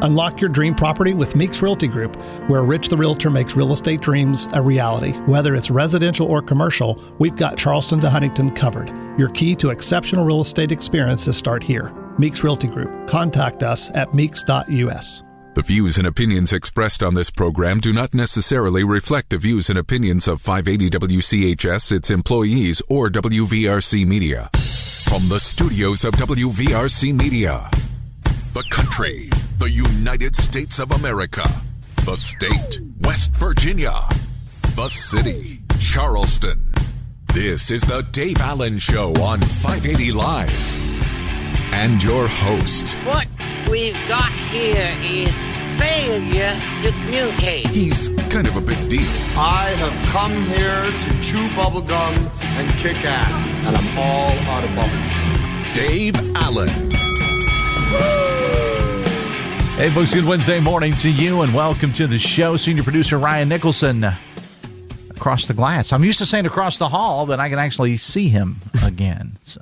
Unlock your dream property with Meeks Realty Group, where Rich the Realtor makes real estate dreams a reality. Whether it's residential or commercial, we've got Charleston to Huntington covered. Your key to exceptional real estate experiences start here. Meeks Realty Group. Contact us at meeks.us. The views and opinions expressed on this program do not necessarily reflect the views and opinions of 580 WCHS, its employees, or WVRC Media. From the studios of WVRC Media, the country, the United States of America, the state, West Virginia, the city, Charleston. This is the Dave Allen Show on 580 Live. And your host. What we've got here is failure to communicate. He's kind of a big deal. I have come here to chew bubblegum and kick ass, and I'm all out of bubblegum. Dave Allen. Hey, folks, good Wednesday morning to you, and welcome to the show. Senior producer Ryan Nicholson across the glass. I'm used to saying across the hall, but I can actually see him again. So,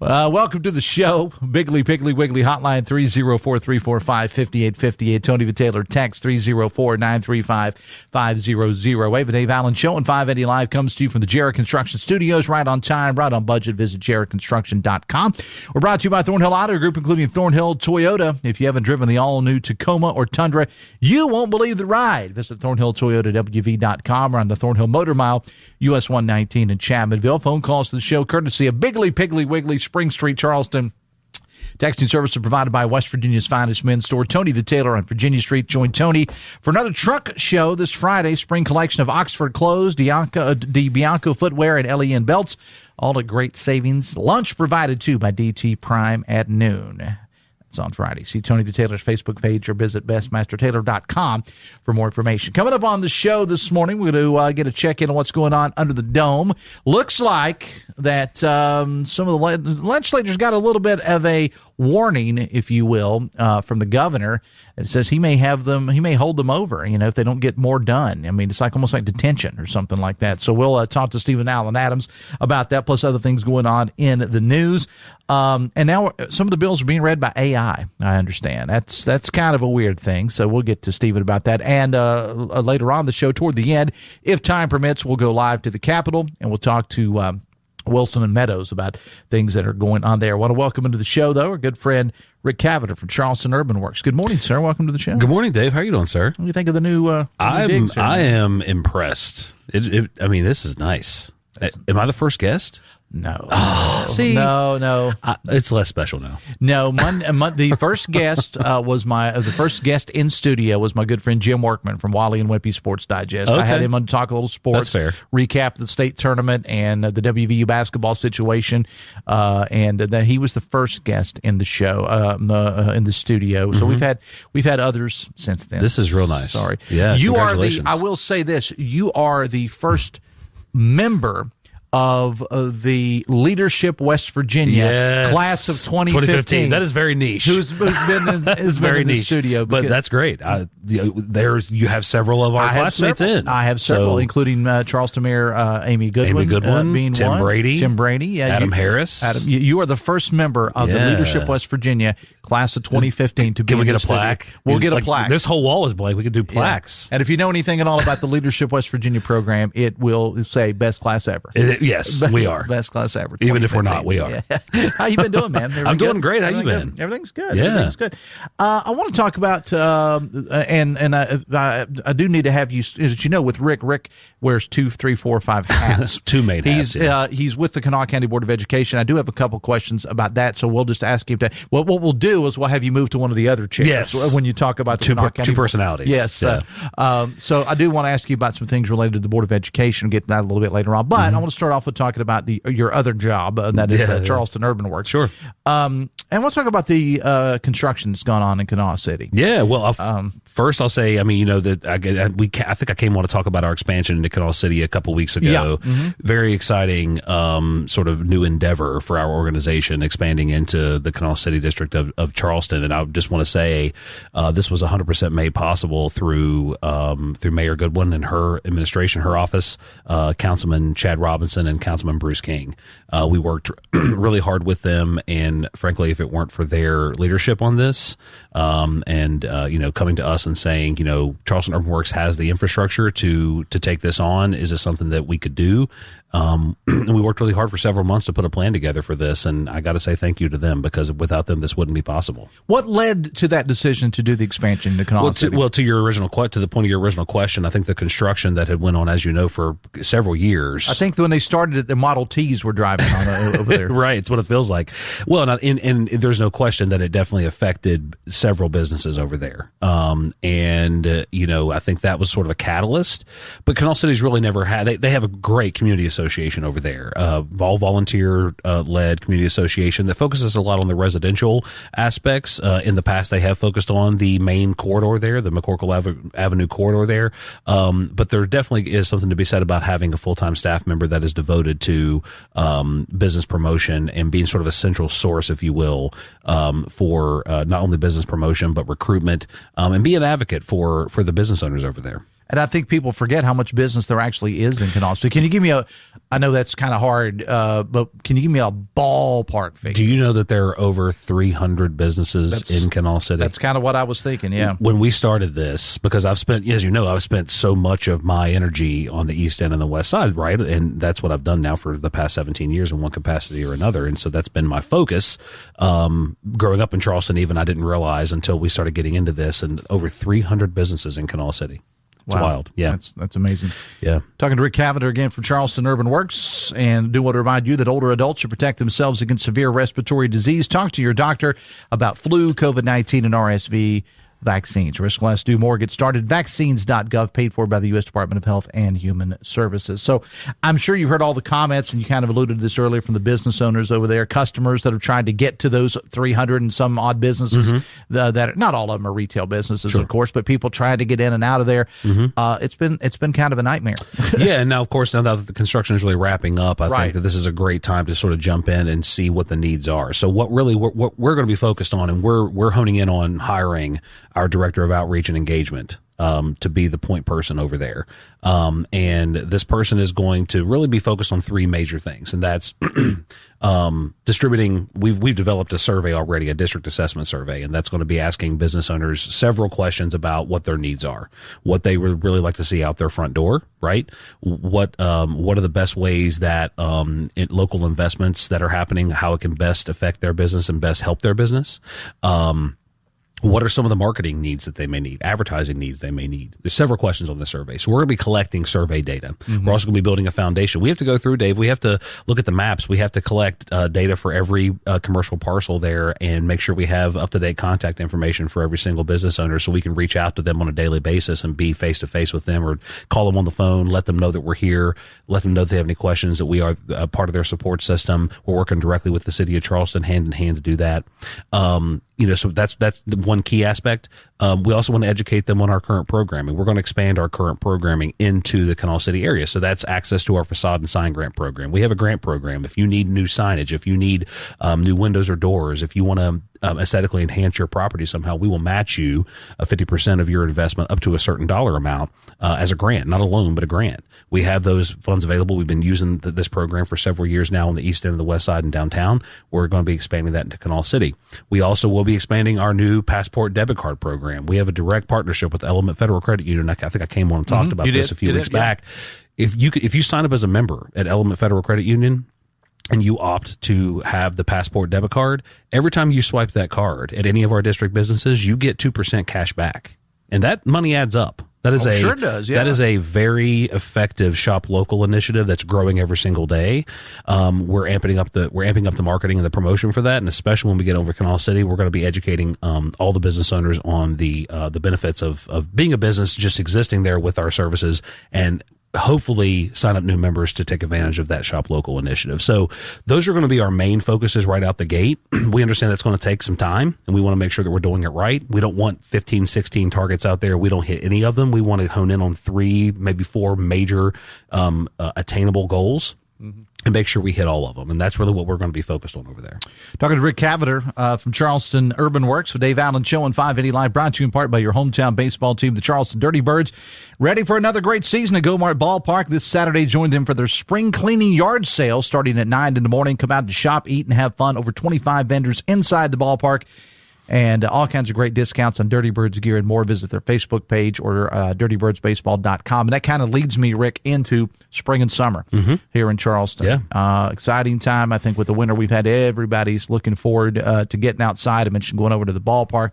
welcome to the show. Biggly, Piggly, Wiggly hotline 304-345-5858. Tony Taylor text 304-935-500. Wave Dave Allen Show and 580 Live comes to you from the Jarrett Construction Studios. Right on time, right on budget. Visit jarrettconstruction.com. We're brought to you by Thornhill Auto Group, including Thornhill Toyota. If you haven't driven the all-new Tacoma or Tundra, you won't believe the ride. Visit thornhilltoyotawv.com or on the Thornhill Motor Mile, US 119 in Chapmanville. Phone calls to the show courtesy of Biggly, Piggly, Wiggly, Spring Street, Charleston. Texting services provided by West Virginia's finest men's store, Tony the Tailor on Virginia Street. Join Tony for another truck show this Friday. Spring collection of Oxford clothes, DiBianco footwear, and LEN belts. All at great savings. Lunch provided, too, by DT Prime at noon. It's on Friday. See Tony the Tailor's Facebook page or visit bestmastertailor.com for more information. Coming up on the show this morning, we're going to get a check-in on what's going on under the dome. Looks like that some of the legislators got a little bit of a warning, if you will, from the governor. It says he may hold them over, if they don't get more done. I mean, it's almost like detention or something like that. So we'll talk to Stephen Allen Adams about that, plus other things going on in the news. And now some of the bills are being read by AI, I understand. That's kind of a weird thing. So we'll get to Stephen about that. And later on the show, toward the end, if time permits, we'll go live to the Capitol and we'll talk to Wilson and Meadows about things that are going on there. I want to welcome into the show, though, our good friend Ric Cavender from Charleston Urban Works. Good morning, sir. Welcome to the show. Good morning, Dave. How are you doing, sir? What do you think of the new I am impressed. This is nice. Am I the first guest? No. See? No. It's less special now. No, the first guest the first guest in studio was my good friend Jim Workman from Wally and Wimpy Sports Digest. Okay. I had him on to talk a little sports. That's fair. Recap the state tournament and the WVU basketball situation. And then he was the first guest in the show, in the studio. So we've had others since then. This is real nice. Sorry. Yeah. Congratulations. I will say this. You are the first member of the Leadership West Virginia class of 2015. That is very niche. Who's been in the studio. But that's great. You have several of our classmates in. I have several, including Charleston Mayor Amy Goodwin being Tim one. Brady. Tim Brady. Yeah, Adam Harris. You are the first member of the Leadership West Virginia class of 2015 to be in the studio. Can we get a plaque? We'll get a plaque. This whole wall is blank. We could do plaques. Yeah. And if you know anything at all about the Leadership West Virginia program, it will say best class ever. Yes, we are. Best class ever. Even if we're not, we are. Yeah. How you been doing, man? I'm doing great. How you been? Everything's good. Yeah. Everything's good. I want to talk about, and I do need to have you, as you know, with Rick wears 2, 3, 4, 5 hats. Two main hats. He's with the Kanawha County Board of Education. I do have a couple questions about that, so we'll just ask him to, what we'll do is we'll have you move to one of the other chairs. Yes. When you talk about the Kanawha County two personalities. Yes. Yeah. So I do want to ask you about some things related to the Board of Education. Get to that a little bit later on. But I want to start off with talking about your other job, that is Charleston Urban Works. Sure. And we'll talk about the construction that's gone on in Kanawha City. Yeah. Well, first I'll say, I think I came on to talk about our expansion into Kanawha City a couple weeks ago. Yeah. Mm-hmm. Very exciting, sort of new endeavor for our organization, expanding into the Kanawha City district of Charleston. And I just want to say, this was 100% made possible through Mayor Goodwin and her administration, her office, Councilman Chad Robinson and Councilman Bruce King. We worked really hard with them, and frankly, if it weren't for their leadership on this, and coming to us and saying, Charleston Urban Works has the infrastructure to take this on. Is this something that we could do? And we worked really hard for several months to put a plan together for this, and I got to say thank you to them, because without them, this wouldn't be possible. What led to that decision to do the expansion to Kanawha City? To the point of your original question, I think the construction that had went on, as you know, for several years. I think when they started it, the Model Ts were driving on over there. Right, it's what it feels like. Well, and there's no question that it definitely affected several businesses over there. I think that was sort of a catalyst. But Kanawha City's really never had. They have a great community association over there, all volunteer led community association that focuses a lot on the residential aspects. In the past, they have focused on the main corridor there, the McCorkle Avenue corridor there. But there definitely is something to be said about having a full-time staff member that is devoted to business promotion and being sort of a central source, if you will, for not only business promotion but recruitment, and be an advocate for the business owners over there. And I think people forget how much business there actually is in Kanawha City. Can you give me I know that's kind of hard, but can you give me a ballpark figure? Do you know that there are over 300 businesses in Kanawha City? That's kind of what I was thinking, yeah. When we started this, because I've spent so much of my energy on the East End and the West Side, right? And that's what I've done now for the past 17 years in one capacity or another. And so that's been my focus. Growing up in Charleston, even, I didn't realize until we started getting into this, and over 300 businesses in Kanawha City. It's wild. Yeah. That's amazing. Yeah. Talking to Ric Cavender again from Charleston Urban Works, and do want to remind you that older adults should protect themselves against severe respiratory disease. Talk to your doctor about flu, COVID-19, and RSV vaccines. Risk less, do more. Get started. Vaccines.gov, paid for by the U.S. Department of Health and Human Services. So I'm sure you've heard all the comments, and you kind of alluded to this earlier, from the business owners over there, customers that have tried to get to those 300 and some odd businesses. That not all of them are retail businesses, of course, but people trying to get in and out of there. It's been kind of a nightmare. Yeah, and now, of course, now that the construction is really wrapping up, I think that this is a great time to sort of jump in and see what the needs are. So what we're going to be focused on, and we're honing in on hiring our director of outreach and engagement to be the point person over there. And this person is going to really be focused on three major things, and that's distributing. We've developed a survey already, a district assessment survey, and that's going to be asking business owners several questions about what their needs are, what they would really like to see out their front door, right? What are the best ways that local investments that are happening, how it can best affect their business and best help their business. What are some of the marketing needs that they may need, advertising needs they may need? There's several questions on the survey. So we're going to be collecting survey data. We're also going to be building a foundation. We have to go through, Dave, we have to look at the maps. We have to collect data for every commercial parcel there and make sure we have up-to-date contact information for every single business owner, so we can reach out to them on a daily basis and be face-to-face with them, or call them on the phone, let them know that we're here, let them know if they have any questions, that we are part of their support system. We're working directly with the city of Charleston hand in hand to do that. So that's the one key aspect. We also want to educate them on our current programming. We're going to expand our current programming into the Kanawha City area. So that's access to our facade and sign grant program. We have a grant program. If you need new signage, if you need new windows or doors, if you want to aesthetically enhance your property somehow, we will match you 50% of your investment up to a certain dollar amount as a grant, not a loan, but a grant. We have those funds available. We've been using this program for several years now on the east end of the west side and downtown. We're going to be expanding that into Kanawha City. We also will be expanding our new passport debit card program. We have a direct partnership with Element Federal Credit Union. I think I came on and talked about this a few weeks back. If you sign up as a member at Element Federal Credit Union, and you opt to have the passport debit card, every time you swipe that card at any of our district businesses, you get 2% cash back. And that money adds up. That is sure does, yeah. That is a very effective shop local initiative that's growing every single day. We're amping up the marketing and the promotion for that, and especially when we get over Kanawha City, we're going to be educating all the business owners on the benefits of being a business just existing there with our services, and hopefully sign up new members to take advantage of that shop local initiative. So those are going to be our main focuses right out the gate. We understand that's going to take some time, and we want to make sure that we're doing it right. We don't want 15, 16 targets out there. We don't hit any of them. We want to hone in on 3, maybe 4 major attainable goals. and make sure we hit all of them. And that's really what we're going to be focused on over there. Talking to Ric Cavender from Charleston Urban Works with Dave Allen Show on 580 Live, brought to you in part by your hometown baseball team, the Charleston Dirty Birds. Ready for another great season at Gomart Ballpark. This Saturday, join them for their spring cleaning yard sale starting at 9 in the morning. Come out to shop, eat, and have fun. Over 25 vendors inside the ballpark. And all kinds of great discounts on Dirty Birds gear and more. Visit their Facebook page or dirtybirdsbaseball.com. And that kind of leads me, Rick, into spring and summer here in Charleston. Yeah. Exciting time, I think, with the winter we've had. Everybody's looking forward to getting outside. I mentioned going over to the ballpark.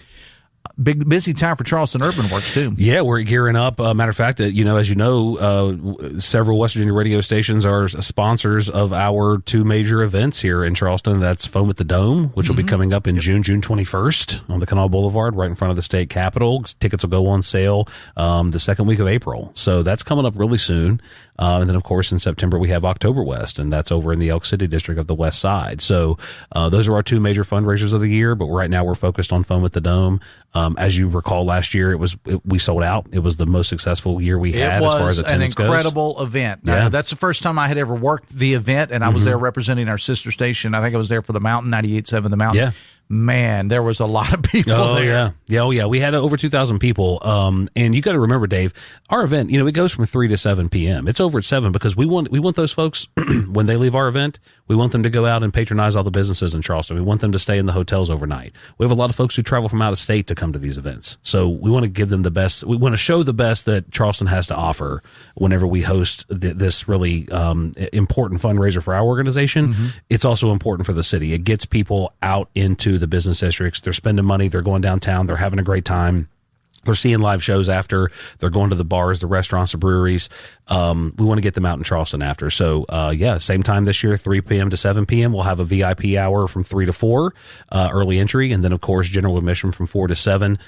Big busy time for Charleston Urban Works too. Yeah, we're gearing up. Matter of fact, as you know, several West Virginia radio stations are sponsors of our two major events here in Charleston. That's Foam at the Dome, which will be coming up in June 21st on the Canal Boulevard, right in front of the state capitol. Tickets will go on sale the second week of April, so that's coming up really soon. And then, of course, in September, we have Oktoberfest, and that's over in the Elk City district of the West Side. So those are our two major fundraisers of the year, but right now we're focused on Foam at the Dome. As you recall, last year we sold out. It was the most successful year we had as far as attendance goes. It was an incredible event. Yeah. That's the first time I had ever worked the event, and I was there representing our sister station. I think I was there for the Mountain, 98.7 The Mountain. Yeah. Man, there was a lot of people there. Yeah. We had over 2,000 people. And you got to remember, Dave, our event, it goes from 3 to 7 p.m. It's over at 7 because we want those folks, when they leave our event, we want them to go out and patronize all the businesses in Charleston. We want them to stay in the hotels overnight. We have a lot of folks who travel from out of state to come to these events. So we want to give them the best. We want to show the best that Charleston has to offer whenever we host this really important fundraiser for our organization. It's also important for the city. It gets people out into the business districts. They're spending money. They're going downtown. They're having a great time. They're seeing live shows after. They're going to the bars, the restaurants, the breweries. We want to get them out in Charleston after. So, same time this year, 3 p.m. to 7 p.m. We'll have a VIP hour from 3 to 4, early entry. And then, of course, general admission from 4 to 7.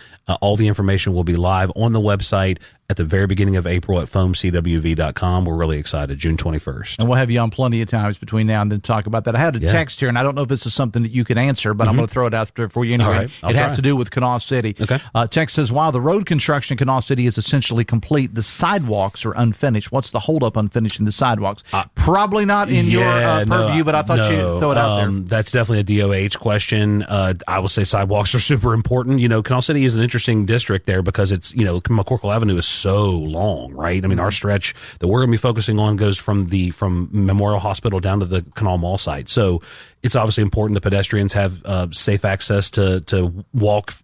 All the information will be live on the website at the very beginning of April at foamcwv.com. We're really excited, June 21st. And we'll have you on plenty of times between now and then to talk about that. I had a text here, and I don't know if this is something that you can answer, but I'm going to throw it out there for you anyway. All right, it has to do with Kanawha City. Okay. Text says, while the road construction in Kanawha City is essentially complete, the sidewalks are unfinished. What's the holdup on finishing the sidewalks? Probably not in your purview, but I thought you'd throw it out there. That's definitely a DOH question. I will say sidewalks are super important. Kanawha City is an interesting district there because it's, McCorkle Avenue is so long, right? I mean, our stretch that we're going to be focusing on goes from Memorial Hospital down to the Canal Mall site. So it's obviously important that pedestrians have safe access to walk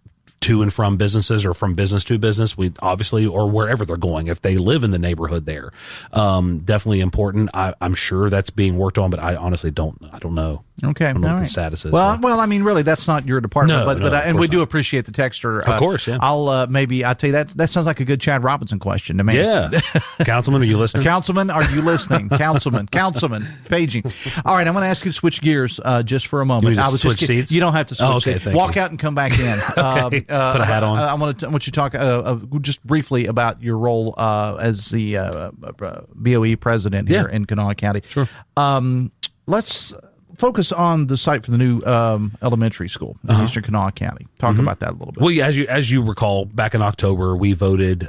to and from businesses or from business to business. We obviously, or wherever they're going, if they live in the neighborhood there, definitely important. I'm sure that's being worked on, but I honestly don't know. Okay. I don't know what the status is. Well, I mean, really, that's not your department, and we do not. Appreciate the texter. Of course, yeah. I'll tell you that sounds like a good Chad Robinson question to me. Yeah. Councilman, are you listening? Councilman, are you listening? Councilman, paging. All right, I'm going to ask you to switch gears just for a moment. You switch seats? You don't have to switch seats. Walk you. out and come back in. Okay. Put a hat on. I want you to talk just briefly about your role as the BOE president here in Kanawha County. Sure. Let's focus on the site for the new elementary school in Eastern Kanawha County. Talk about that a little bit. Well, as you recall, back in October, we voted,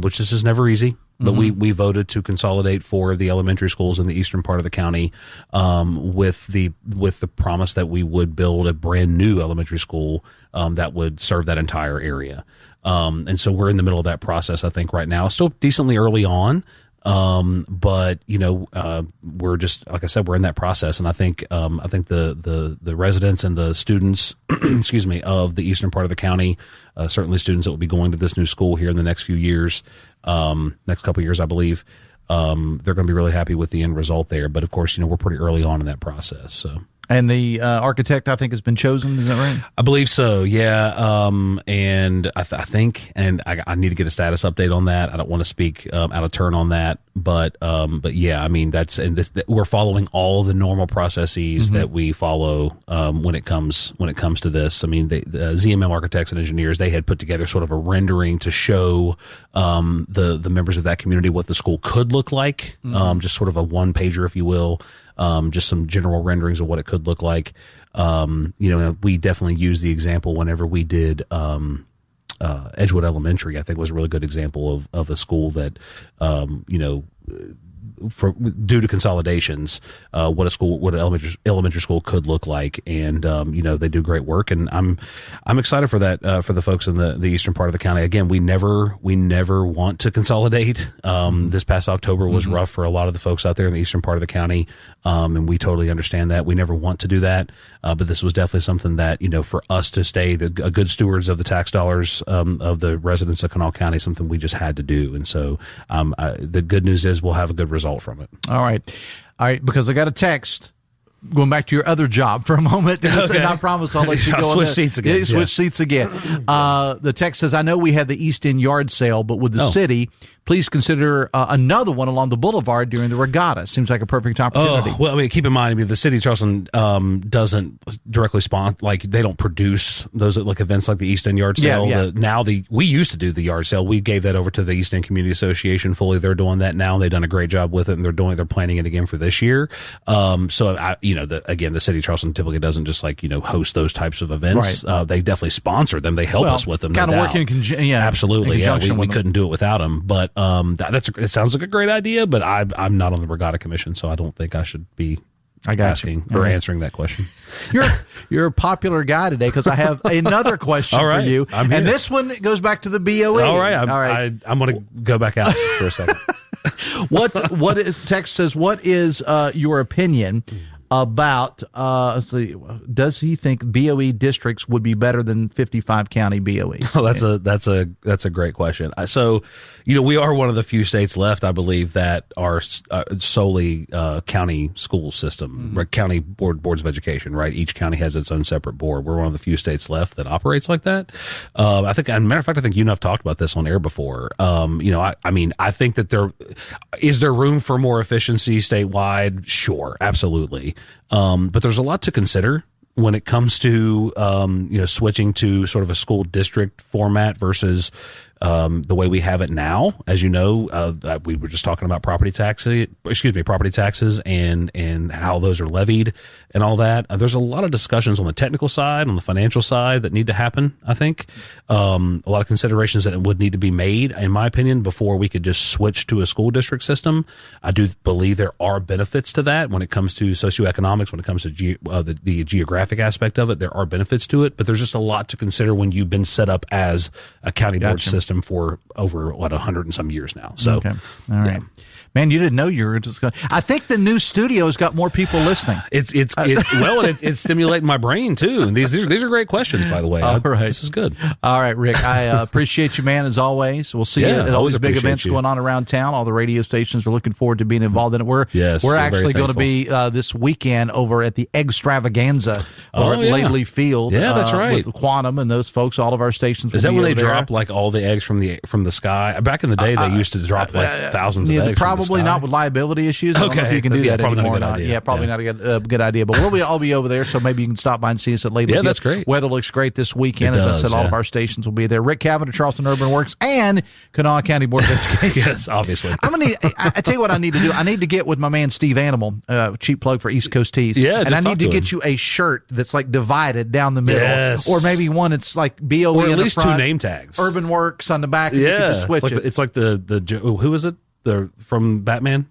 which this is never easy, but we voted to consolidate 4 of the elementary schools in the eastern part of the county, with the promise that we would build a brand new elementary school that would serve that entire area. And so we're in the middle of that process, I think, right now. Still decently early on. But we're just, like I said, we're in that process. And I think the residents and the students, excuse me, of the eastern part of the county, certainly students that will be going to this new school here in the next few years, next couple of years, I believe, they're going to be really happy with the end result there. But of course, we're pretty early on in that process. So. And the architect, I think, has been chosen. Is that right? I believe so. Yeah. And I think, and I need to get a status update on that. I don't want to speak out of turn on that, but yeah, I mean, we're following all the normal processes that we follow when it comes to this. I mean, the ZMM architects and engineers, they had put together sort of a rendering to show the members of that community what the school could look like, just sort of a one pager, if you will. Just some general renderings of what it could look like. We definitely use the example whenever we did Edgewood Elementary. I think was a really good example of a school that, due to consolidations, what an elementary school could look like. And, they do great work, and I'm excited for that, for the folks in the eastern part of the county. Again, we never want to consolidate. This past October was rough for a lot of the folks out there in the eastern part of the county. And we totally understand that. We never want to do that. But this was definitely something that, for us to stay a good stewards of the tax dollars, of the residents of Kanawha County, something we just had to do. And so, the good news is we'll have a good result from it. All right. Because I got a text. Going back to your other job for a moment, and I promise I'll let you go. Switch seats again. Switch seats again. The text says, I know we had the East End yard sale, but with the city, please consider another one along the boulevard during the regatta. Seems like a perfect opportunity. Well, keep in mind, the city of Charleston doesn't directly sponsor, they don't produce those events like the East End yard sale. Yeah. We used to do the yard sale. We gave that over to the East End Community Association fully. They're doing that now. They've done a great job with it, and they're planning it again for this year. The city of Charleston typically doesn't just host those types of events. Right. They definitely sponsor them. They help us with them. Kind of work in conjunction. Absolutely. We couldn't do it without them, but. It sounds like a great idea, but I'm not on the regatta commission, so I don't think I should be asking or answering that question. You're a popular guy today because I have another question for you, and this one goes back to the BOE. All right, I'm going to go back out for a second. Text says, what is your opinion about does he think BOE districts would be better than 55 county BOEs? Oh, that's a great question. So, we are one of the few states left, I believe, that are solely county school system, county boards of education, right? Each county has its own separate board. We're one of the few states left that operates like that. I think, as a matter of fact, I think you and I've talked about this on air before. I think that is there room for more efficiency statewide? Sure, absolutely. But there's a lot to consider when it comes to, switching to sort of a school district format versus, the way we have it now. As you know, we were just talking about property taxes and how those are levied and all that. There's a lot of discussions on the technical side, on the financial side that need to happen, I think. A lot of considerations that would need to be made, in my opinion, before we could just switch to a school district system. I do believe there are benefits to that when it comes to socioeconomics, when it comes to the geographic aspect of it. There are benefits to it, but there's just a lot to consider when you've been set up as a county board system for over 100 and some years now. So, okay. All right. Man, you didn't know you were just going. I think the new studio's got more people listening. It's stimulating my brain too. And these are great questions, by the way. All right. This is good. All right, Rick. I appreciate you, man, as always. We'll see you at all these big events going on around town. All the radio stations are looking forward to being involved in it. We're actually going to be this weekend over at the Extravaganza or at Lately Field. Yeah, that's right. With Quantum and those folks. All of our stations. Is that where they drop all the eggs from the sky? Back in the day, they used to drop thousands of eggs. Probably not with liability issues. I don't know if you can do that anymore or not. Yeah, probably not a good idea. But we'll all be over there, so maybe you can stop by and see us at Lately. Yeah, that's great. Weather looks great this weekend. As I said, all of our stations will be there. Ric Cavender, Charleston Urban Works, and Kanawha County Board of Education. Yes, obviously. I tell you what I need to do. I need to get with my man Steve Animal, cheap plug for East Coast Tees. Yeah, and I need to get you a shirt that's divided down the middle, or maybe one that's BOE or at in least the front, 2 name tags, Urban Works on the back. And you can just switch it. It's like the who is it? From Batman.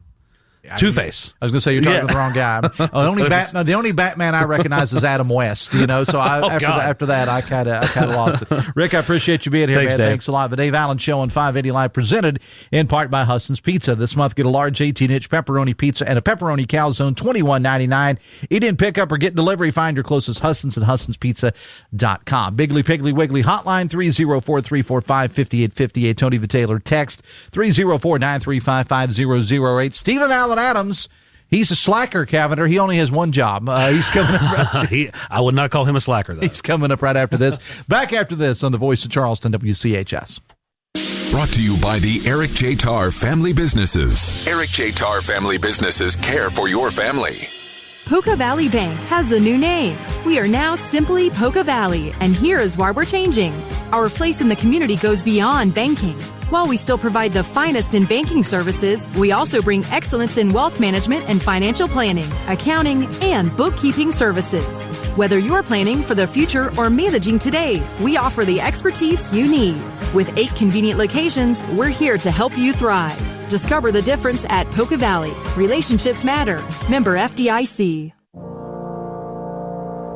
Two-Face. I was going to say you're talking to the wrong guy. The only Batman I recognize is Adam West. So after that, I kind of lost it. Rick, I appreciate you being here, Thanks, man. Dave. Thanks a lot. The Dave Allen Show on 580 Live, presented in part by Huston's Pizza. This month, get a large 18-inch pepperoni pizza and a pepperoni calzone, $21.99. Eat in, pick up, or get delivery. Find your closest Huston's at HustonsPizza.com. Biggly Piggly Wiggly hotline 304-345-5858. Tony Vitaylor text 304-935-5008. Stephen Allen Adams, he's a slacker, Cavender. He only has one job. He's coming up. I would not call him a slacker, though. He's coming up right after this. Back after this on the Voice of Charleston, WCHS. Brought to you by the Eric J. Tarr Family Businesses. Eric J. Tarr Family Businesses care for your family. Poca Valley Bank has a new name. We are now simply Poca Valley, and here is why we're changing. Our place in the community goes beyond banking. While we still provide the finest in banking services, we also bring excellence in wealth management and financial planning, accounting, and bookkeeping services. Whether you're planning for the future or managing today, we offer the expertise you need. With 8 convenient locations, we're here to help you thrive. Discover the difference at Poca Valley. Relationships matter. Member FDIC.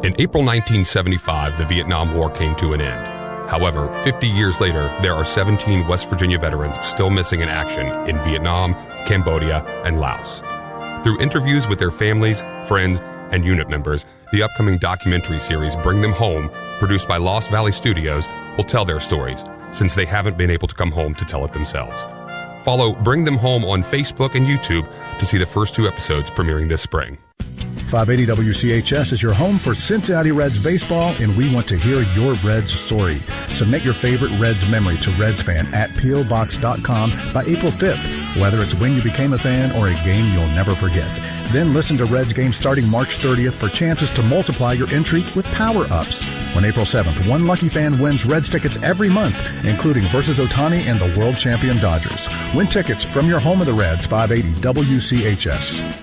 In April 1975, the Vietnam War came to an end. However, 50 years later, there are 17 West Virginia veterans still missing in action in Vietnam, Cambodia, and Laos. Through interviews with their families, friends, and unit members, the upcoming documentary series Bring Them Home, produced by Lost Valley Studios, will tell their stories, since they haven't been able to come home to tell it themselves. Follow Bring Them Home on Facebook and YouTube to see the first 2 episodes premiering this spring. 580 WCHS is your home for Cincinnati Reds baseball, and we want to hear your Reds story. Submit your favorite Reds memory to RedsFan at POBox.com by April 5th, whether it's when you became a fan or a game you'll never forget. Then listen to Reds games starting March 30th for chances to multiply your entry with power-ups. On April 7th, one lucky fan wins Reds tickets every month, including versus Ohtani and the world champion Dodgers. Win tickets from your home of the Reds, 580 WCHS.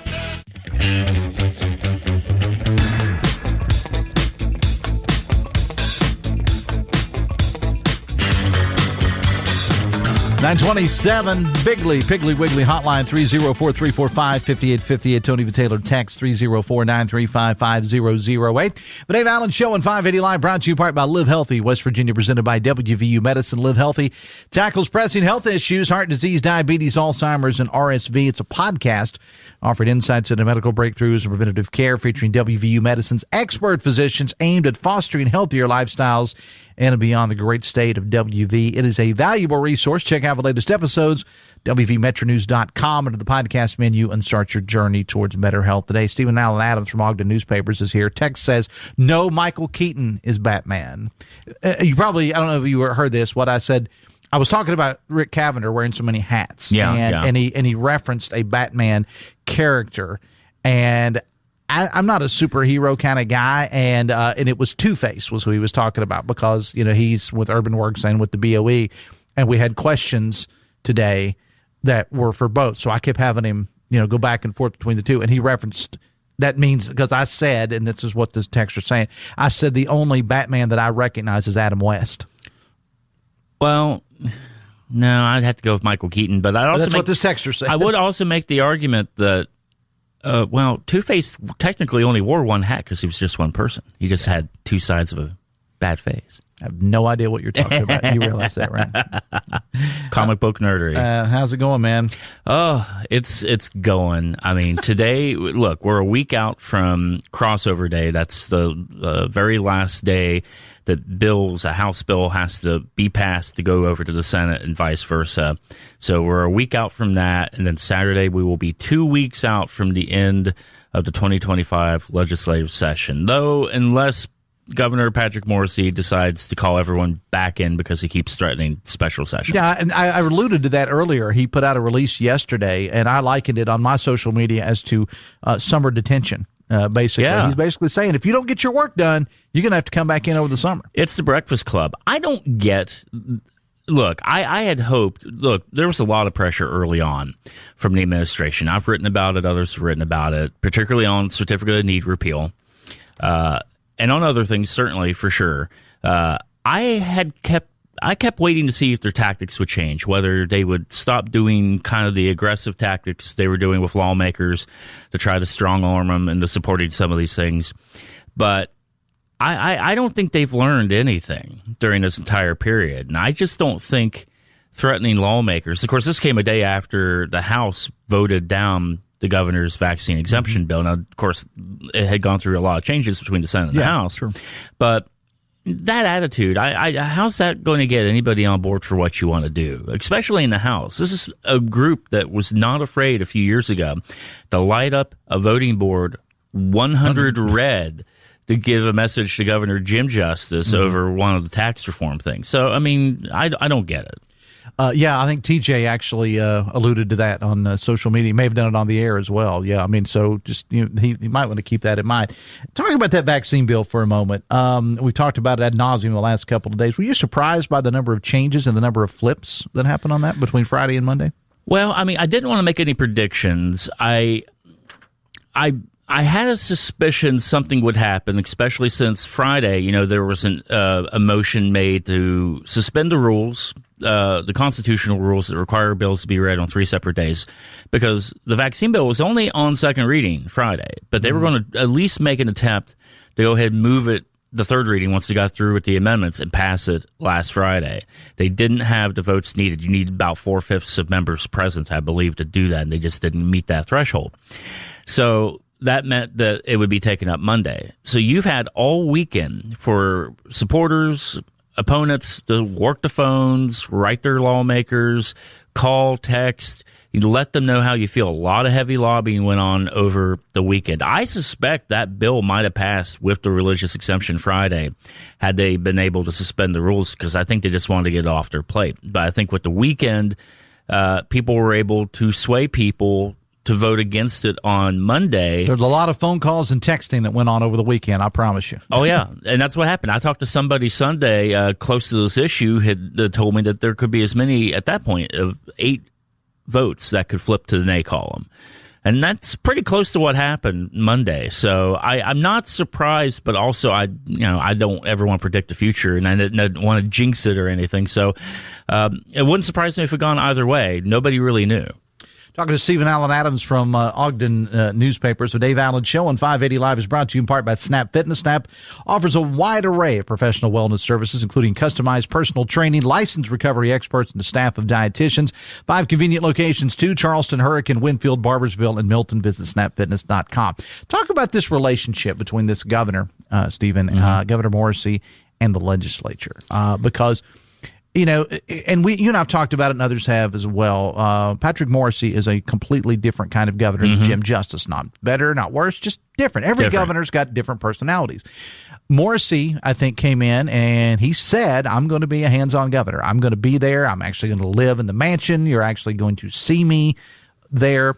927 Piggly Wiggly hotline 304-345-5858. Tony Taylor text 304-935-5008. The Dave Allen Show on 580 Live brought to you part by Live Healthy, West Virginia, presented by WVU Medicine. Live Healthy tackles pressing health issues, heart disease, diabetes, Alzheimer's, and RSV. It's a podcast offered insights into medical breakthroughs and preventative care, featuring WVU Medicine's expert physicians aimed at fostering healthier lifestyles and beyond the great state of WV. It is a valuable resource. Check out the latest episodes, WVMetroNews.com, under the podcast menu, and start your journey towards better health today. Stephen Allen Adams from Ogden Newspapers is here. Text says, no, Michael Keaton is Batman. You probably, I don't know if you heard this, what I said. I was talking about Ric Cavender wearing so many hats. And he referenced a Batman character. And I'm not a superhero kind of guy, and it was Two-Face was who he was talking about, because he's with Urban Works and with the BOE, and we had questions today that were for both. So I kept having him go back and forth between the two, and he referenced that means, because I said, and this is what this text is saying, I said the only Batman that I recognize is Adam West. Well, no, I'd have to go with Michael Keaton, but that's what this texter said. I would also make the argument that Two-Face technically only wore one hat because he was just one person. He just had two sides of a bad face. I have no idea what you're talking about. You realize that, right? Comic book nerdery. How's it going, man? Oh, it's going. I mean, today, look, we're a week out from crossover day. That's the very last day that a House bill has to be passed to go over to the Senate and vice versa. So we're a week out from that, and then Saturday we will be 2 weeks out from the end of the 2025 legislative session. Though, unless Governor Patrick Morrisey decides to call everyone back in because he keeps threatening special sessions. Yeah, and I alluded to that earlier. He put out a release yesterday, and I likened it on my social media as to summer detention. Basically, He's basically saying, if you don't get your work done, you're going to have to come back in over the summer. It's the Breakfast Club. I don't get. Look, I had hoped. Look, there was a lot of pressure early on from the administration. I've written about it. Others have written about it, particularly on certificate of need repeal, and on other things, certainly for sure. I kept waiting to see if their tactics would change, whether they would stop doing kind of the aggressive tactics they were doing with lawmakers to try to strong-arm them into supporting some of these things. But I don't think they've learned anything during this entire period. And I just don't think threatening lawmakers. Of course, this came a day after the House voted down the governor's vaccine exemption bill. Now, of course, it had gone through a lot of changes between the Senate and the House. Sure. But that attitude, how's that going to get anybody on board for what you want to do, especially in the House? This is a group that was not afraid a few years ago to light up a voting board 100 red to give a message to Governor Jim Justice over one of the tax reform things. So, I mean, I don't get it. I think TJ actually alluded to that on social media. He may have done it on the air as well. Yeah, I mean, so just he might want to keep that in mind. Talking about that vaccine bill for a moment, we talked about it ad nauseum the last couple of days. Were you surprised by the number of changes and the number of flips that happened on that between Friday and Monday? Well, I mean, I didn't want to make any predictions. I had a suspicion something would happen, especially since Friday, there was a motion made to suspend the rules the constitutional rules that require bills to be read on 3 separate days, because the vaccine bill was only on second reading Friday, but they were going to at least make an attempt to go ahead and move it the third reading once they got through with the amendments and pass it last Friday. They didn't have the votes needed. You need about 4/5 of members present, I believe, to do that, and they just didn't meet that threshold. So that meant that it would be taken up Monday. So you've had all weekend for supporters, opponents to work the phones, write their lawmakers, call, text. You let them know how you feel. A lot of heavy lobbying went on over the weekend. I suspect that bill might have passed with the religious exemption Friday had they been able to suspend the rules, because I think they just wanted to get it off their plate. But I think with the weekend, people were able to sway people to vote against it on Monday. There's a lot of phone calls and texting that went on over the weekend, I promise you. Oh, yeah. And that's what happened. I talked to somebody Sunday close to this issue had told me that there could be as many, at that point, of 8 votes that could flip to the nay column. And that's pretty close to what happened Monday. So I'm not surprised, but also I don't ever want to predict the future, and I don't want to jinx it or anything. So it wouldn't surprise me if it gone either way. Nobody really knew. Talking to Stephen Allen Adams from Ogden newspaper. So Dave Allen Show on 580 Live is brought to you in part by Snap Fitness. Snap offers a wide array of professional wellness services, including customized personal training, licensed recovery experts, and a staff of dietitians. 5 convenient locations too: Charleston, Hurricane, Winfield, Barbersville, and Milton. Visit snapfitness.com. Talk about this relationship between this governor, Stephen, Governor Morrisey, and the legislature, because you know, and you and I have talked about it, and others have as well. Patrick Morrisey is a completely different kind of governor than Jim Justice. Not better, not worse, just different. Every governor's got different personalities. Morrisey, I think, came in and he said, I'm going to be a hands-on governor. I'm going to be there. I'm actually going to live in the mansion. You're actually going to see me there.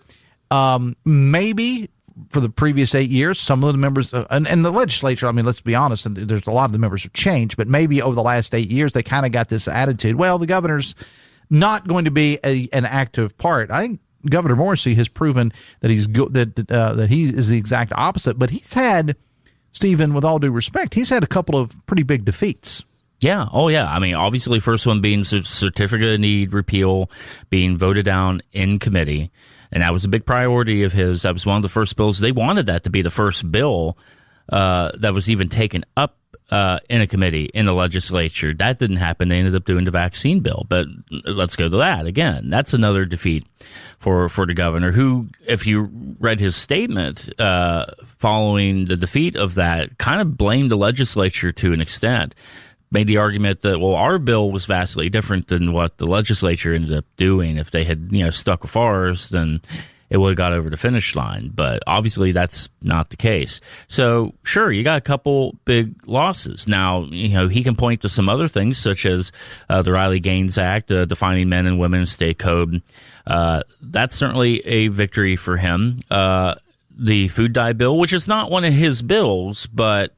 Maybe for the previous 8 years, some of the members and the legislature, I mean, let's be honest, and there's a lot of the members have changed, but maybe over the last 8 years, they kind of got this attitude, well, the governor's not going to be an active part. I think Governor Morrisey has proven that that he is the exact opposite, but he's had, Stephen, with all due respect, he's had a couple of pretty big defeats. Yeah. Oh, yeah. I mean, obviously, first one being certificate of need repeal being voted down in committee. And that was a big priority of his. That was one of the first bills. They wanted that to be the first bill that was even taken up in a committee in the legislature. That didn't happen. They ended up doing the vaccine bill. But let's go to that again. That's another defeat for the governor, who, if you read his statement following the defeat of that, kind of blamed the legislature to an extent. Made the argument that, well, our bill was vastly different than what the legislature ended up doing. If they had, stuck with ours, then it would have got over the finish line. But obviously that's not the case. So sure, you got a couple big losses. Now, he can point to some other things, such as the Riley Gaines Act, defining men and women in state code. That's certainly a victory for him. The food dye bill, which is not one of his bills, but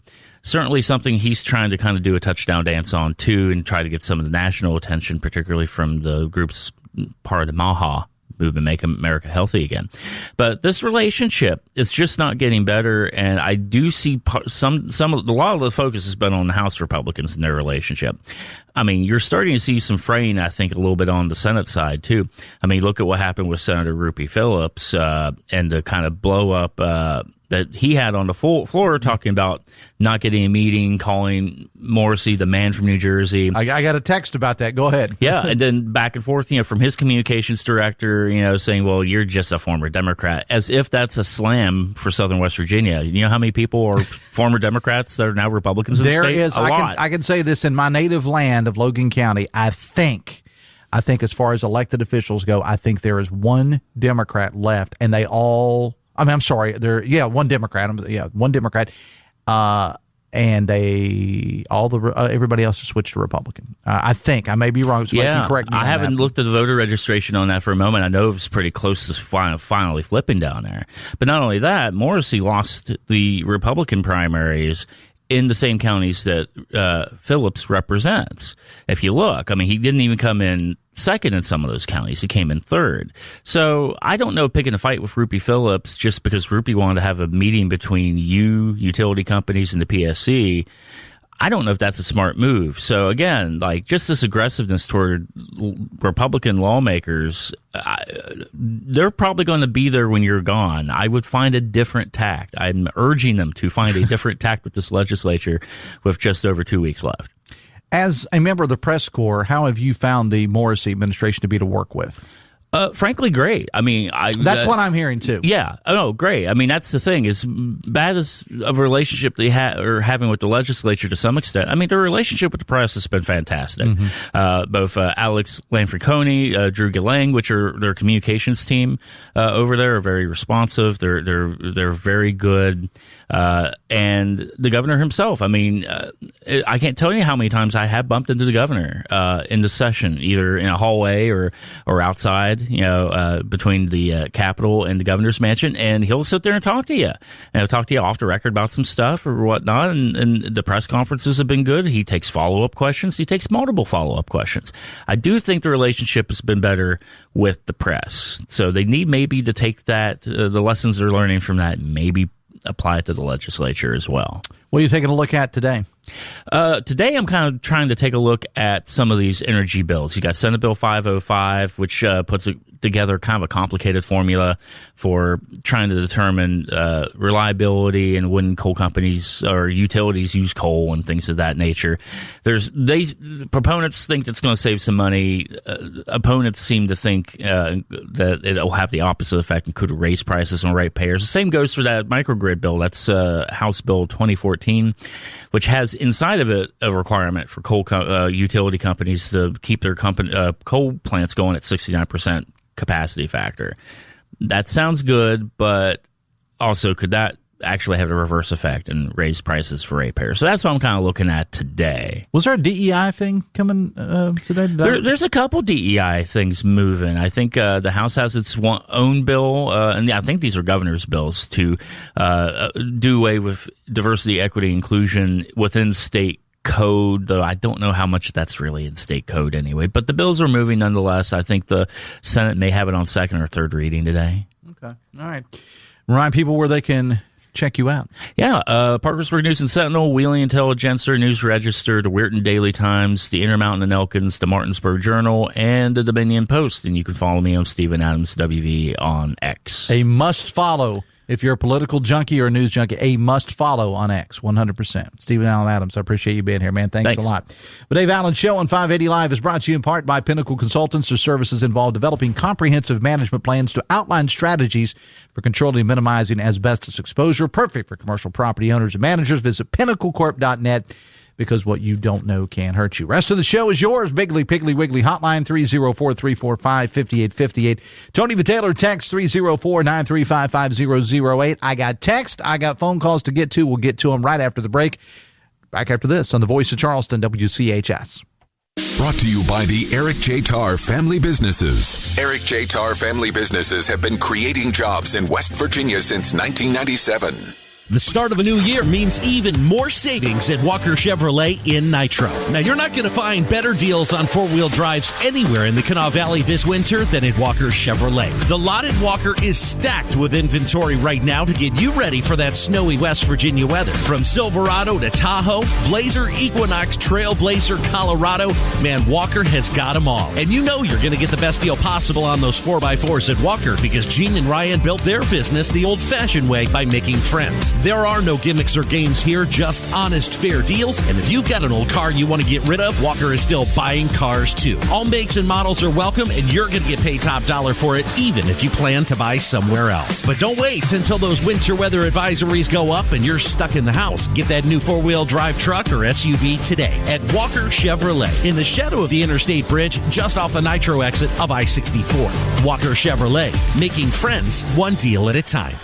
certainly something he's trying to kind of do a touchdown dance on, too, and try to get some of the national attention, particularly from the group's part of the MAHA movement, Make America Healthy Again. But this relationship is just not getting better, and I do see a lot of the focus has been on the House Republicans and their relationship. I mean, you're starting to see some fraying, I think, a little bit on the Senate side, too. I mean, look at what happened with Senator Rupi Phillips and the kind of blow up that he had on the floor, talking about not getting a meeting, calling Morrisey the man from New Jersey. I got a text about that. Go ahead. Yeah, and then back and forth, from his communications director, saying, well, you're just a former Democrat, as if that's a slam for Southern West Virginia. You know how many people are former Democrats that are now Republicans in the state? There is. I can say this in my native land of Logan County. I think as far as elected officials go, I think there is one Democrat left, and they all. I mean, I'm sorry. One Democrat. One Democrat, and everybody else has switched to Republican. I think I may be wrong. So you can correct me. I haven't looked at the voter registration on that for a moment. I know it was pretty close to finally flipping down there. But not only that, Morrisey lost the Republican primaries in the same counties that Phillips represents. If you look, I mean, he didn't even come in second in some of those counties. He came in third. So I don't know, picking a fight with Rupi Phillips just because Rupi wanted to have a meeting between utility companies and the PSC. I don't know if that's a smart move. So again, like just this aggressiveness toward Republican lawmakers, they're probably going to be there when you're gone. I would find a different tact. I'm urging them to find a different tact with this legislature with just over 2 weeks left. As a member of the press corps, how have you found the Morrissey administration to be to work with? Frankly, great. I mean, that's what I'm hearing too. Yeah. Oh, great. I mean, that's the thing. As bad as of a relationship they are having with the legislature to some extent, I mean, their relationship with the press has been fantastic. Both Alex Lanfriconi, Drew Gillang, which are their communications team over there, are very responsive. They're very good. And the governor himself, I mean, I can't tell you how many times I have bumped into the governor in the session, either in a hallway or outside, between the Capitol and the governor's mansion, and he'll sit there and talk to you. And he'll talk to you off the record about some stuff or whatnot, and the press conferences have been good. He takes follow-up questions. He takes multiple follow-up questions. I do think the relationship has been better with the press. So they need maybe to take that, the lessons they're learning from that, maybe apply it to the legislature as well. What are you taking a look at today? Today, I'm kind of trying to take a look at some of these energy bills. You got Senate Bill 505, which puts together kind of a complicated formula for trying to determine reliability and when coal companies or utilities use coal and things of that nature. Proponents think it's going to save some money. Opponents seem to think that it will have the opposite effect and could raise prices on ratepayers. The same goes for that microgrid bill. That's House Bill 2014, which has inside of it a requirement for coal utility companies to keep their coal plants going at 69% capacity factor. That sounds good, but also could that actually have a reverse effect and raise prices for ratepayers? So that's what I'm kind of looking at today. Was there a DEI thing coming today? There's a couple DEI things moving. I think the House has its own bill, and I think these are governor's bills, to do away with diversity, equity, inclusion within state code, though I don't know how much that's really in state code anyway. But the bills are moving nonetheless. I think the Senate may have it on second or third reading today. Okay. All right. Remind people where they can check you out. Yeah, Parkersburg News and Sentinel, Wheeling Intelligencer, News Register, the Weirton Daily Times, the Intermountain and Elkins, the Martinsburg Journal, and the Dominion Post. And you can follow me on Stephen Adams WV on X. A must follow. If you're a political junkie or a news junkie, a must follow on X, 100%. Stephen Allen Adams, I appreciate you being here, man. Thanks a lot. The Dave Allen Show on 580 Live is brought to you in part by Pinnacle Consultants. Their services involve developing comprehensive management plans to outline strategies for controlling and minimizing asbestos exposure. Perfect for commercial property owners and managers. Visit pinnaclecorp.net. Because what you don't know can hurt you. Rest of the show is yours. Biggly, Piggly, Wiggly hotline 304-345-5858. Tony Vitaylor text 304-935-5008. I got text. I got phone calls to get to. We'll get to them right after the break. Back after this on the Voice of Charleston, WCHS. Brought to you by the Eric J. Tarr Family Businesses. Eric J. Tarr Family Businesses have been creating jobs in West Virginia since 1997. The start of a new year means even more savings at Walker Chevrolet in Nitro. Now, you're not going to find better deals on four-wheel drives anywhere in the Kanawha Valley this winter than at Walker Chevrolet. The lot at Walker is stacked with inventory right now to get you ready for that snowy West Virginia weather. From Silverado to Tahoe, Blazer, Equinox, Trailblazer, Colorado, man, Walker has got them all. And you know you're going to get the best deal possible on those 4x4s at Walker because Gene and Ryan built their business the old-fashioned way by making friends. There are no gimmicks or games here, just honest, fair deals. And if you've got an old car you want to get rid of, Walker is still buying cars too. All makes and models are welcome, and you're going to get paid top dollar for it, even if you plan to buy somewhere else. But don't wait until those winter weather advisories go up and you're stuck in the house. Get that new four-wheel drive truck or SUV today at Walker Chevrolet in the shadow of the Interstate Bridge, just off the Nitro exit of I-64. Walker Chevrolet, making friends one deal at a time.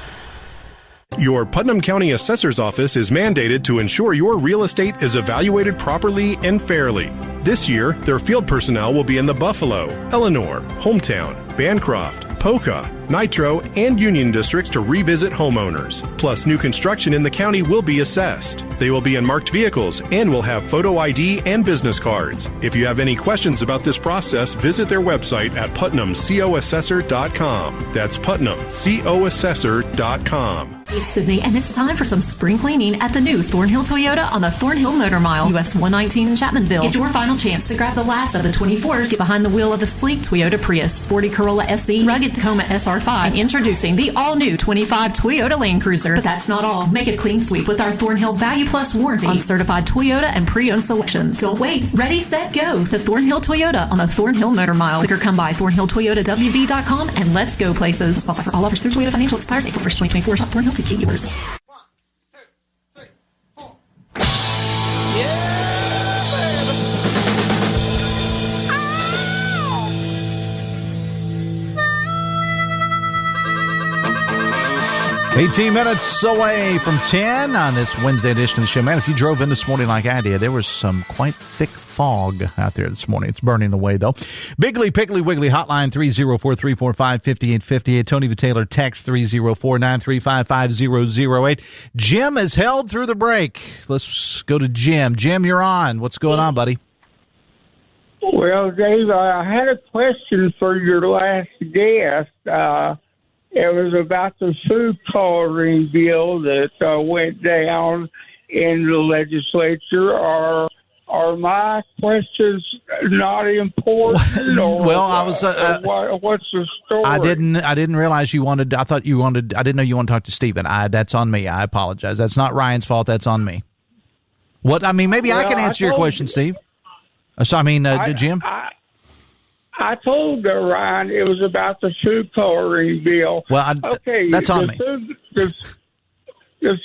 Your Putnam County Assessor's Office is mandated to ensure your real estate is evaluated properly and fairly. This year, their field personnel will be in the Buffalo, Eleanor, Hometown, Bancroft, Poca, Nitro, and Union districts to revisit homeowners. Plus, new construction in the county will be assessed. They will be in marked vehicles and will have photo ID and business cards. If you have any questions about this process, visit their website at putnamcoassessor.com. That's putnamcoassessor.com. It's Sydney, and it's time for some spring cleaning at the new Thornhill Toyota on the Thornhill Motor Mile, US 119 in Chapmanville. It's your final chance to grab the last of the 24s. Get behind the wheel of the sleek Toyota Prius, sporty Corolla SE, rugged Tacoma SR5, and introducing the all-new 25 Toyota Land Cruiser. But that's not all. Make a clean sweep with our Thornhill Value Plus warranty on certified Toyota and pre-owned selections. Don't wait. Ready, set, go to Thornhill Toyota on the Thornhill Motor Mile. Click or come by ThornhillToyotaWV.com and let's go places. Qualify for all offers through Toyota Financial. Expires April 1st, 2024. Shop Thornhill to keep yours. 18 minutes away from 10 on this Wednesday edition of the show. Man, if you drove in this morning like I did, there was some quite thick fog out there this morning. It's burning away, though. Biggly, Piggly, Wiggly, hotline 304-345-5858. Tony the Taylor, text 304-935-5008. Jim is held through the break. Let's go to Jim. Jim, you're on. What's going on, buddy? Well, Dave, I had a question for your last guest. It was about the food coloring bill that went down in the legislature. Are my questions not important? Or, well, I was. What's the story? I didn't realize you wanted. I thought you wanted. I didn't know you wanted to talk to Stephen. That's on me. I apologize. That's not Ryan's fault. That's on me. What I mean, maybe I can answer your question, Steve. Jim. I told Ryan it was about the food coloring bill. Well, that's on me. The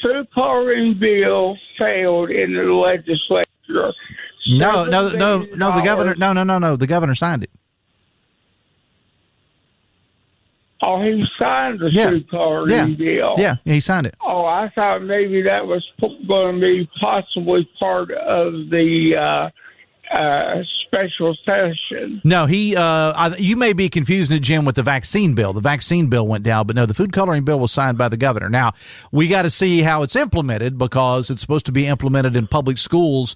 food coloring bill failed in the legislature. No. The governor. No. The governor signed it. Oh, he signed the food coloring bill. Yeah, he signed it. Oh, I thought maybe that was going to be possibly part of the special session. No, you may be confusing it, Jim, with the vaccine bill. The vaccine bill went down, but no, the food coloring bill was signed by the governor. Now, we got to see how it's implemented because it's supposed to be implemented in public schools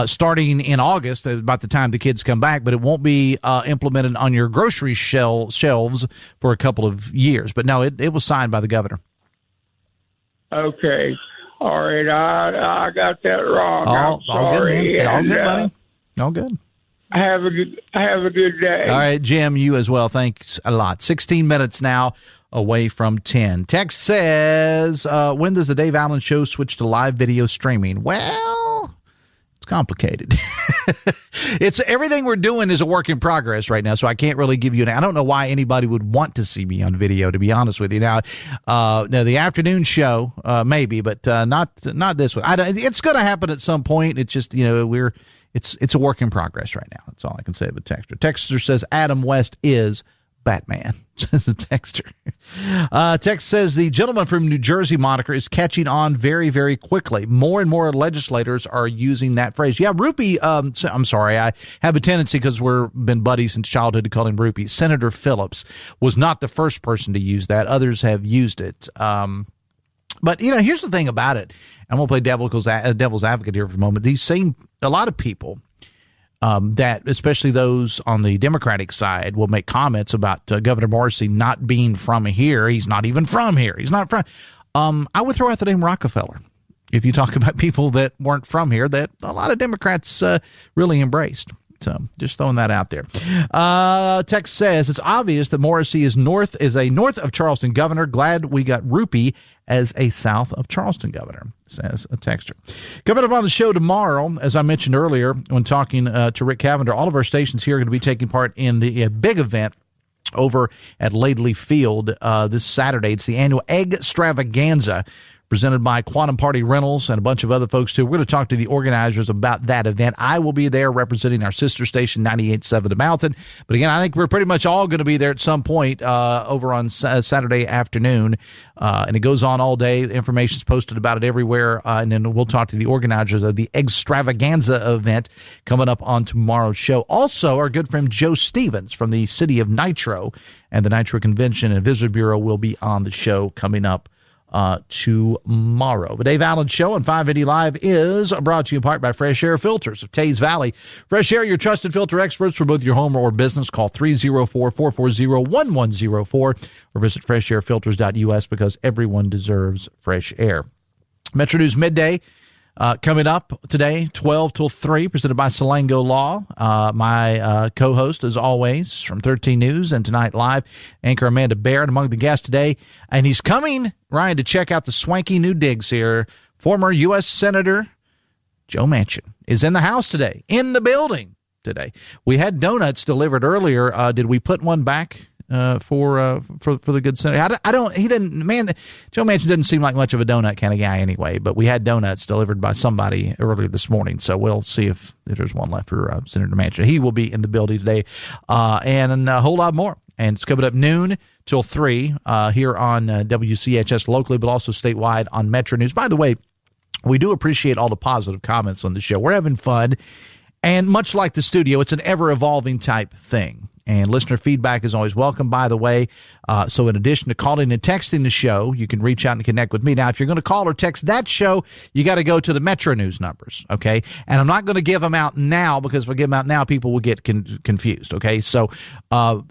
starting in August, about the time the kids come back, but it won't be implemented on your grocery shelves for a couple of years. But no, it was signed by the governor. Okay. All right. I got that wrong. I'm sorry. All good, buddy. All good. Have a good day. All right, Jim, you as well. Thanks a lot. 16 minutes now away from 10. Text says, when does the Dave Allen Show switch to live video streaming? Well, it's complicated. It's everything we're doing is a work in progress right now, so I can't really give you I don't know why anybody would want to see me on video, to be honest with you. Now, the afternoon show, maybe, but not this one. It's going to happen at some point. It's just, It's a work in progress right now. That's all I can say about Texter. Texter says Adam West is Batman. Says a Texter. Text says the gentleman from New Jersey moniker is catching on very, very quickly. More and more legislators are using that phrase. Yeah, Rupee, I'm sorry, I have a tendency because we've been buddies since childhood to call him Rupee. Senator Phillips was not the first person to use that. Others have used it. But, here's the thing about it. I'm going to play devil's advocate here for a moment. A lot of people that, especially those on the Democratic side, will make comments about Governor Morrisey not being from here. He's not even from here. He's not from. I would throw out the name Rockefeller. If you talk about people that weren't from here, that a lot of Democrats really embraced. So just throwing that out there. Text says it's obvious that Morrisey is a north of Charleston governor. Glad we got Rupee as a south of Charleston governor, says a texter. Coming up on the show tomorrow, as I mentioned earlier when talking to Ric Cavender, all of our stations here are going to be taking part in the big event over at Laidley Field this Saturday. It's the annual Egg Extravaganza, presented by Quantum Party Rentals and a bunch of other folks, too. We're going to talk to the organizers about that event. I will be there representing our sister station, 98.7 The Mountain. But again, I think we're pretty much all going to be there at some point over on Saturday afternoon. And it goes on all day. The information's posted about it everywhere. And then we'll talk to the organizers of the Extravaganza event coming up on tomorrow's show. Also, our good friend Joe Stevens from the city of Nitro and the Nitro Convention and Visitor Bureau will be on the show coming up tomorrow. The Dave Allen Show on 580 Live is brought to you in part by Fresh Air Filters of Tays Valley. Fresh Air, your trusted filter experts for both your home or business. Call 304-440-1104 or visit freshairfilters.us because everyone deserves fresh air. Metro News Midday coming up today, 12 till 3, presented by Salango Law. My co-host, as always, from 13 News and Tonight Live, anchor Amanda Barrett among the guests today. And he's coming, Ryan, to check out the swanky new digs here. Former U.S. Senator Joe Manchin is in the house today, in the building today. We had donuts delivered earlier. Did we put one back for the good senator? Joe Manchin didn't seem like much of a donut kind of guy anyway, but we had donuts delivered by somebody earlier this morning, so we'll see if there's one left for Senator Manchin. He will be in the building today, and a whole lot more. And it's coming up noon till 3 here on WCHS locally, but also statewide on Metro News. By the way, we do appreciate all the positive comments on the show. We're having fun, and much like the studio, it's an ever-evolving type thing. And listener feedback is always welcome, by the way. So in addition to calling and texting the show, you can reach out and connect with me. Now, if you're going to call or text that show, you got to go to the Metro News numbers, okay? And I'm not going to give them out now because if I give them out now, people will get confused, okay? So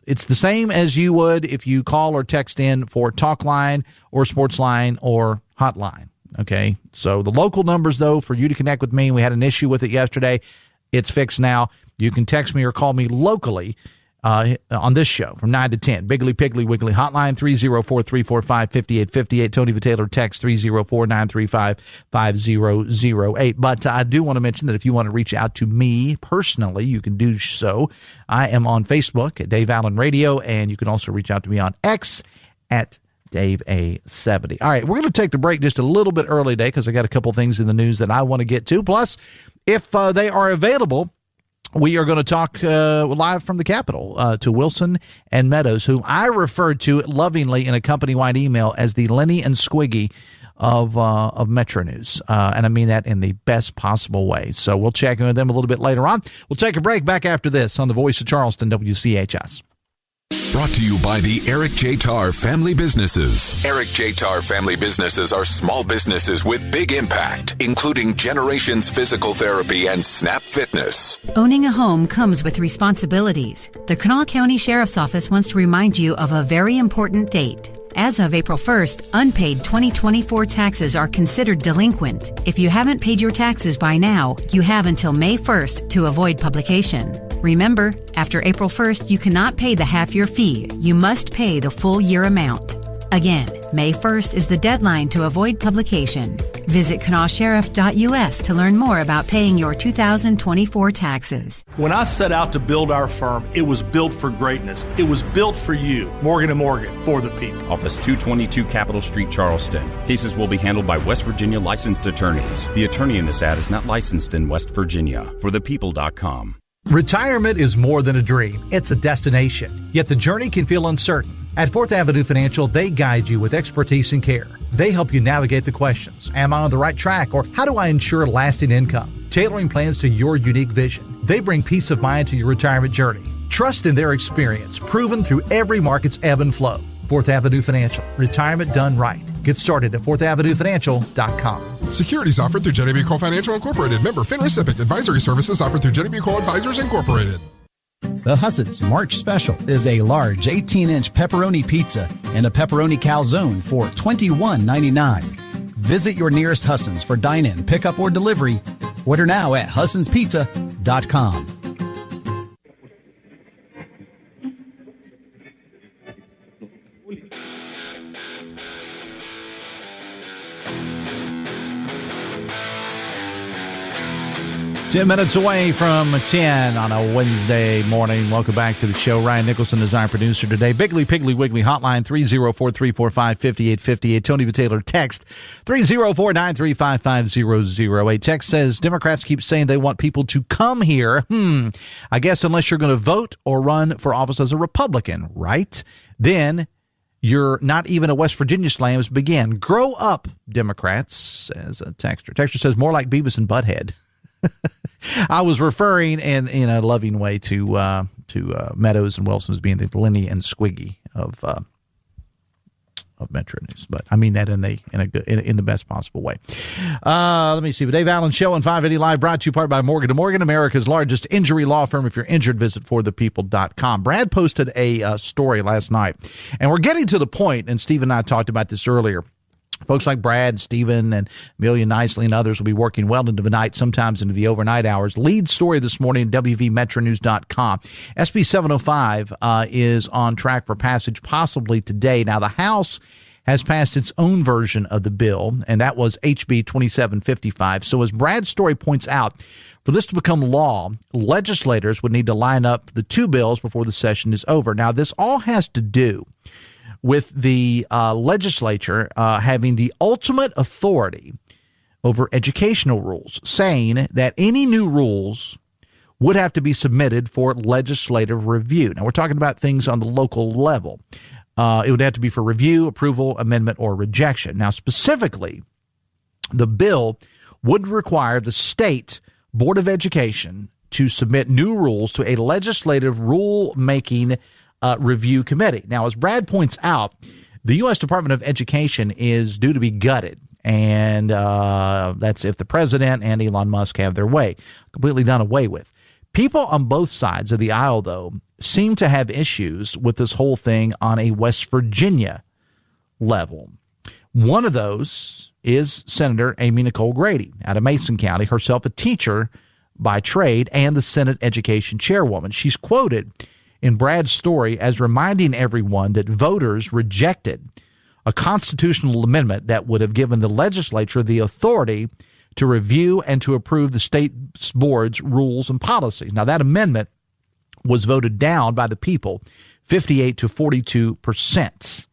it's the same as you would if you call or text in for Talk Line or Sports Line or Hotline, okay? So the local numbers, though, for you to connect with me, we had an issue with it yesterday. It's fixed now. You can text me or call me locally on this show from 9 to 10. Biggly Piggly Wiggly hotline 304-345-5858. Tony Vitaylor text 304-935-5008. But I do want to mention that if you want to reach out to me personally, you can do so. I am on Facebook at Dave Allen Radio, and you can also reach out to me on X at Dave A70. All right, we're going to take the break just a little bit early today because I got a couple things in the news that I want to get to. Plus, if they are available, we are going to talk live from the Capitol to Wilson and Meadows, whom I referred to lovingly in a company-wide email as the Lenny and Squiggy of Metro News. And I mean that in the best possible way. So we'll check in with them a little bit later on. We'll take a break back after this on the Voice of Charleston, WCHS. Brought to you by the Eric J. Tarr Family Businesses. Eric J. Tarr Family Businesses are small businesses with big impact, including Generations Physical Therapy and Snap Fitness. Owning a home comes with responsibilities. The Kanawha County Sheriff's Office wants to remind you of a very important date. As of April 1st, unpaid 2024 taxes are considered delinquent. If you haven't paid your taxes by now, you have until May 1st to avoid publication. Remember, after April 1st, you cannot pay the half-year fee. You must pay the full year amount. Again, May 1st is the deadline to avoid publication. Visit kanawsheriff.us to learn more about paying your 2024 taxes. When I set out to build our firm, it was built for greatness. It was built for you. Morgan & Morgan, for the people. Office 222 Capitol Street, Charleston. Cases will be handled by West Virginia licensed attorneys. The attorney in this ad is not licensed in West Virginia. ForThePeople.com. Retirement is more than a dream. It's a destination. Yet the journey can feel uncertain. At 4th Avenue Financial, they guide you with expertise and care. They help you navigate the questions. Am I on the right track? Or how do I ensure lasting income? Tailoring plans to your unique vision. They bring peace of mind to your retirement journey. Trust in their experience, proven through every market's ebb and flow. 4th Avenue Financial. Retirement done right. Get started at 4thavenuefinancial.com. Securities offered through Jenny B. Cole Financial Incorporated. Member FINRA. Advisory services offered through Jenny B. Cole Advisors Incorporated. The Hussets March Special is a large 18-inch pepperoni pizza and a pepperoni calzone for $21.99. Visit your nearest Hussons for dine-in, pickup, or delivery. Order now at HussonsPizza.com. Ten minutes away from 10 on a Wednesday morning. Welcome back to the show. Ryan Nicholson is our producer today. Biggly Piggly Wiggly hotline 304-345-5858. Tony Vitaylor text 304-935-5008. Text says Democrats keep saying they want people to come here. I guess unless you're going to vote or run for office as a Republican, right? Then you're not even a West Virginia slams begin. Grow up, Democrats, says a texter. Texter says more like Beavis and Butthead. I was referring in a loving way to Meadows and Wilson as being the Lenny and Squiggy of Metro News, but I mean that in the best possible way. Let me see. The Dave Allen Show on 580 Live, brought to you part by Morgan & Morgan, America's largest injury law firm. If you're injured, visit forthepeople.com. Brad posted a story last night, and we're getting to the point, and Steve and I talked about this earlier. Folks like Brad and Stephen and Amelia Nicely and others will be working well into the night, sometimes into the overnight hours. Lead story this morning at WVMetroNews.com. SB 705 is on track for passage possibly today. Now, the House has passed its own version of the bill, and that was HB 2755. So as Brad's story points out, for this to become law, legislators would need to line up the two bills before the session is over. Now, this all has to do with the legislature having the ultimate authority over educational rules, saying that any new rules would have to be submitted for legislative review. Now, we're talking about things on the local level. It would have to be for review, approval, amendment, or rejection. Now, specifically, the bill would require the state Board of Education to submit new rules to a legislative rule-making review committee. Now, as Brad points out, the U.S. Department of Education is due to be gutted, and that's if the president and Elon Musk have their way, completely done away with. People on both sides of the aisle, though, seem to have issues with this whole thing on a West Virginia level. One of those is Senator Amy Nicole Grady out of Mason County, herself a teacher by trade and the Senate Education Chairwoman. She's quoted in Brad's story as reminding everyone that voters rejected a constitutional amendment that would have given the legislature the authority to review and to approve the state board's rules and policies. Now, that amendment was voted down by the people, 58 to 42%.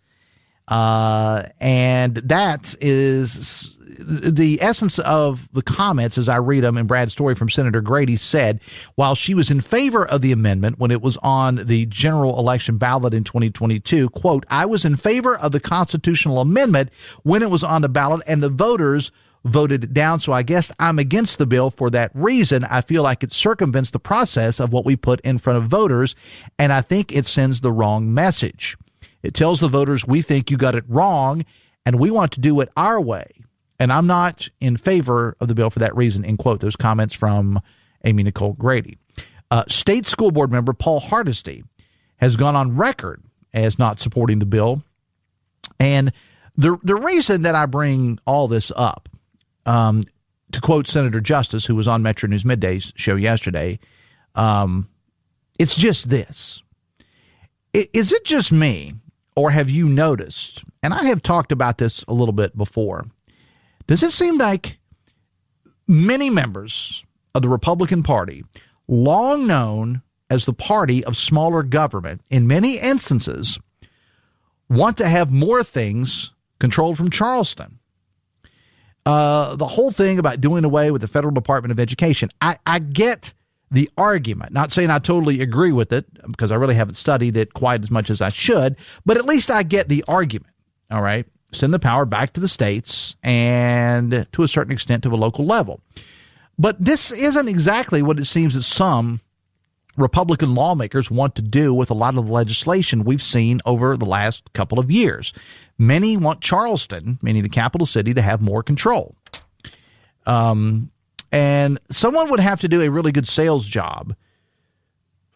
And that is the essence of the comments as I read them in Brad's story from Senator Grady. Said, while she was in favor of the amendment when it was on the general election ballot in 2022, quote, I was in favor of the constitutional amendment when it was on the ballot and the voters voted it down. So I guess I'm against the bill for that reason. I feel like it circumvents the process of what we put in front of voters, and I think it sends the wrong message. It tells the voters we think you got it wrong and we want to do it our way. And I'm not in favor of the bill for that reason, end quote. Those comments from Amy Nicole Grady. State School Board member Paul Hardesty has gone on record as not supporting the bill. And the reason that I bring all this up, to quote Senator Justice, who was on Metro News Midday's show yesterday, it's just this. Is it just me, or have you noticed, and I have talked about this a little bit before, does it seem like many members of the Republican Party, long known as the party of smaller government, in many instances, want to have more things controlled from Charleston? The whole thing about doing away with the Federal Department of Education, I get the argument, not saying I totally agree with it because I really haven't studied it quite as much as I should, but at least I get the argument. All right. Send the power back to the states and to a certain extent to a local level. But this isn't exactly what it seems that some Republican lawmakers want to do with a lot of the legislation we've seen over the last couple of years. Many want Charleston, meaning the capital city, to have more control. And someone would have to do a really good sales job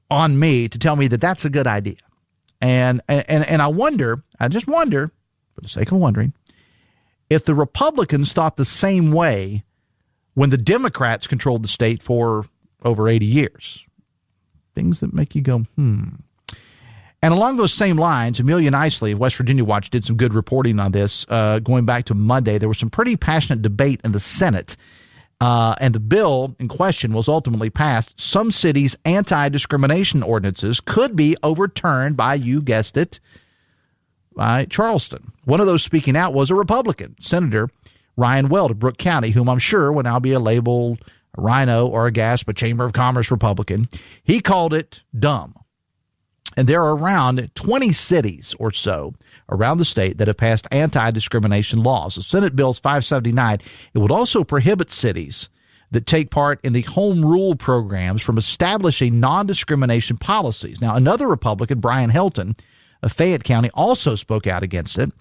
on me to tell me that that's a good idea. And I just wonder, for the sake of wondering, if the Republicans thought the same way when the Democrats controlled the state for over 80 years. Things that make you go, And along those same lines, Amelia Nicely of West Virginia Watch did some good reporting on this. Going back to Monday, there was some pretty passionate debate in the Senate, and the bill in question was ultimately passed. Some cities' anti-discrimination ordinances could be overturned by, you guessed it, by Charleston. One of those speaking out was a Republican, Senator Ryan Weld of Brooke County, whom I'm sure will now be labeled a rhino or a GASP, a Chamber of Commerce Republican. He called it dumb. And there are around 20 cities or so around the state that have passed anti-discrimination laws. The Senate Bill's 579. It would also prohibit cities that take part in the home rule programs from establishing non-discrimination policies. Now, another Republican, Brian Helton of Fayette County, also spoke out against it.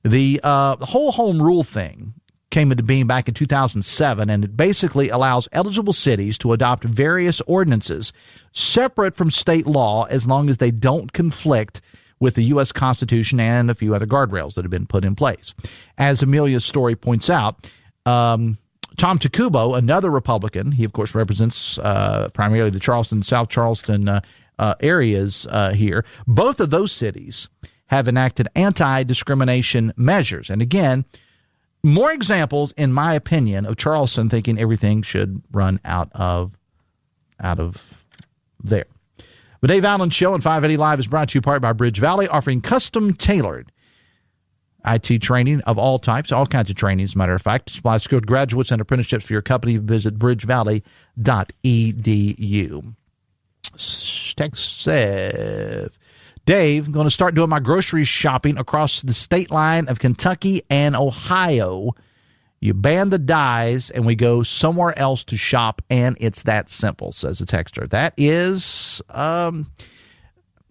The whole home rule thing came into being back in 2007, and it basically allows eligible cities to adopt various ordinances separate from state law as long as they don't conflict with the U.S. Constitution and a few other guardrails that have been put in place. As Amelia's story points out, Tom Takubo, another Republican, he of course represents primarily the Charleston, South Charleston areas here. Both of those cities have enacted anti-discrimination measures. And again, more examples, in my opinion, of Charleston thinking everything should run out of there. The Dave Allen Show on 580 Live is brought to you in part by Bridge Valley, offering custom-tailored IT training of all types, all kinds of training, as a matter of fact. To supply skilled graduates and apprenticeships for your company, visit bridgevalley.edu. Text says, Dave, I'm going to start doing my grocery shopping across the state line of Kentucky and Ohio. You ban the dyes, and we go somewhere else to shop, and it's that simple, says the texter. That is,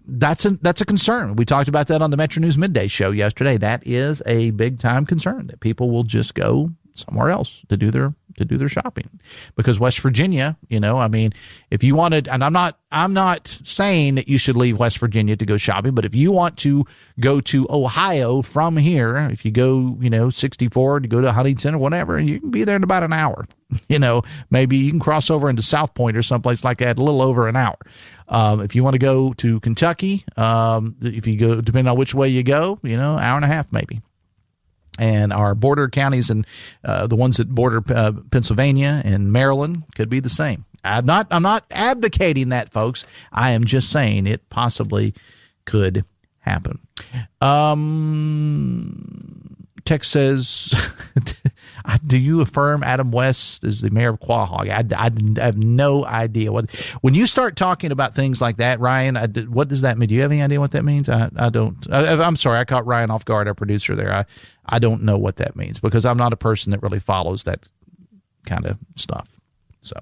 that's a concern. We talked about that on the Metro News Midday Show yesterday. That is a big-time concern, that people will just go somewhere else to do their shopping. Because West Virginia, if you wanted, and I'm not saying that you should leave West Virginia to go shopping, but if you want to go to Ohio from here, if you go, 64 to go to Huntington or whatever, you can be there in about an hour. Maybe you can cross over into South Point or someplace like that, a little over an hour. If you want to go to Kentucky, if you go, depending on which way you go, hour and a half maybe. And our border counties and the ones that border Pennsylvania and Maryland could be the same. I'm not advocating that, folks. I am just saying it possibly could happen. Text says, do you affirm Adam West is the mayor of Quahog? I have no idea what. When you start talking about things like that, Ryan, what does that mean? Do you have any idea what that means? I don't. I'm sorry, I caught Ryan off guard, our producer there. I don't know what that means because I'm not a person that really follows that kind of stuff. So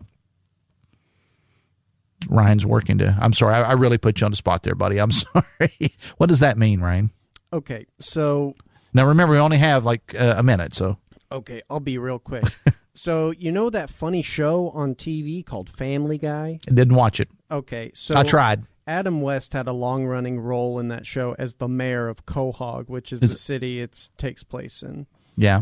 Ryan's working to. I'm sorry, I really put you on the spot there, buddy. I'm sorry. What does that mean, Ryan? Okay, so. Now, remember, we only have like a minute, so. Okay, I'll be real quick. So, you know that funny show on TV called Family Guy? I didn't watch it. Okay, so. I tried. Adam West had a long-running role in that show as the mayor of Quahog, which is the city it takes place in. Yeah.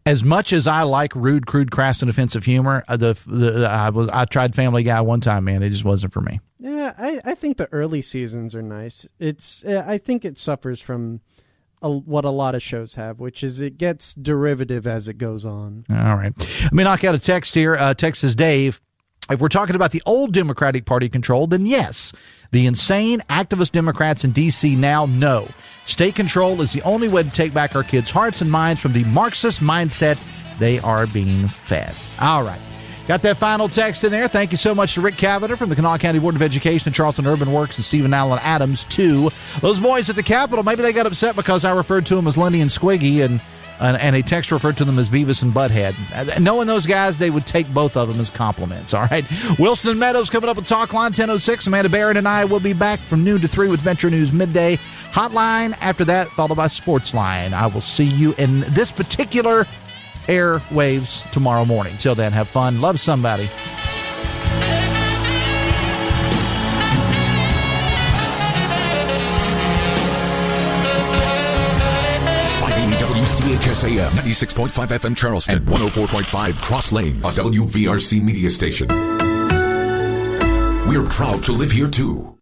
As much as I like rude, crude, crass, and offensive humor, I tried Family Guy one time, man. It just wasn't for me. Yeah, I think the early seasons are nice. I think it suffers from what a lot of shows have, which is it gets derivative as it goes on. All right. Let me knock out a text here. Text says, Dave, if we're talking about the old Democratic Party control, then yes. The insane activist Democrats in D.C. now know. State control is the only way to take back our kids' hearts and minds from the Marxist mindset they are being fed. All right. Got that final text in there. Thank you so much to Ric Cavender from the Kanawha County Board of Education and Charleston Urban Works and Stephen Allen Adams, too. Those boys at the Capitol, maybe they got upset because I referred to them as Lenny and Squiggy, and a text referred to them as Beavis and Butthead. Knowing those guys, they would take both of them as compliments, all right? Wilson and Meadows coming up with Talk Line 10:06. Amanda Barron and I will be back from noon to 3 with Metro News Midday Hotline. After that, followed by Sports Line. I will see you in this particular airwaves tomorrow morning. Till then, have fun. Love somebody. WCHS AM 96.5 FM Charleston and 104.5 Cross Lanes, a WVRC media station. We're proud to live here too.